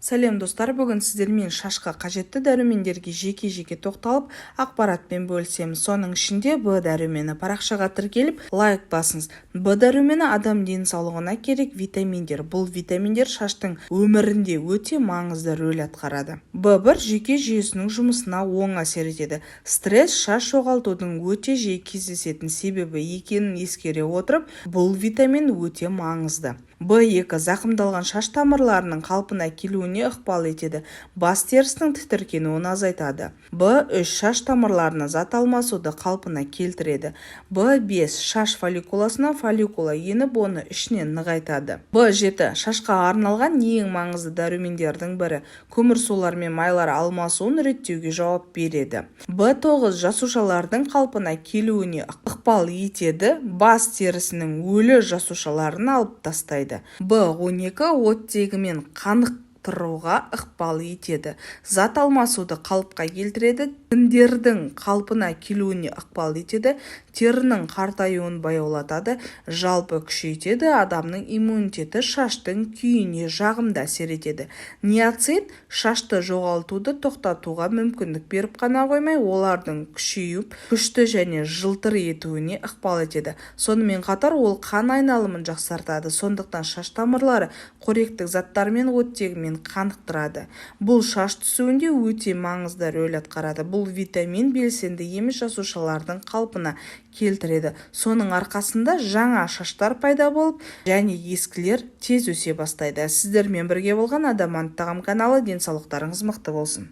Сәлем достар, бүгін сіздермен шашқа қажетті дәрумендерге жеке-жеке тоқталып, ақпаратпен бөлісеміз. Соның ішінде Б дәрумені. Парақшаға тіркеліп, лайк басыңыз. Б дәрумені адам денсаулығына керек витаминдер. Бұл витаминдер шаштың өмірінде өте маңызды рөл атқарады. Б1 жүйке жүйесінің жұмысына оң әсер етеді. Стресс шаш жоғалтудың өте жиі кездесетін себебі екенін ескере отырып, бұл витамин өте маңызды. Б2 зақымдалған шаш тамырларының қалпына келуіне ықпал етеді. Бас терісінің тітіркенуін азайтады. Б3 шаш тамырларына зат алмасуды қалпына келтіреді. Б5 шаш фолликуласына фолликула еніп, оны ішінен нығайтады. Б7 шашқа арналған ең маңызды дәрумендердің бірі. Көмірсулар мен майлар алмасуын реттеуге жауап береді. Б9 жасушалардың қалпына келуіне ықпал етеді. Бас терісінің өлі жасушаларын алып тастайды. Б12 оттегі мен қанықтыруға ықпал етеді. Зат алмасуды қалыпқа келтіреді. Тіндердің қалпына келуіне ықпал етеді. Терінің қартаюын баяулатады. Жалпы күшейтеді. Адамның иммунитеті шаштың күйіне жағымды әсер етеді. Ниацин шашты жоғалтуды тоқтатуға мүмкіндік беріп қана қоймай, олардың күшейіп, күшті және жылтыр етуіне ықпал етеді. Сонымен қатар ол қан айналымын жақсартады. Сондықтан шаш тамырлары қоректік заттармен оттегімен қанықтырады. Бұл шаш түсуінде өте маңызды рөл атқарады. Бұл витамин белсенді емес жасушалардың қалпына келтіреді. Соның арқасында жаңа шаштар пайда болып, және ескілер тез өсе бастайды. Сіздермен бірге болған Адамант тағам каналы. Денсаулықтарыңыз мықты болсын.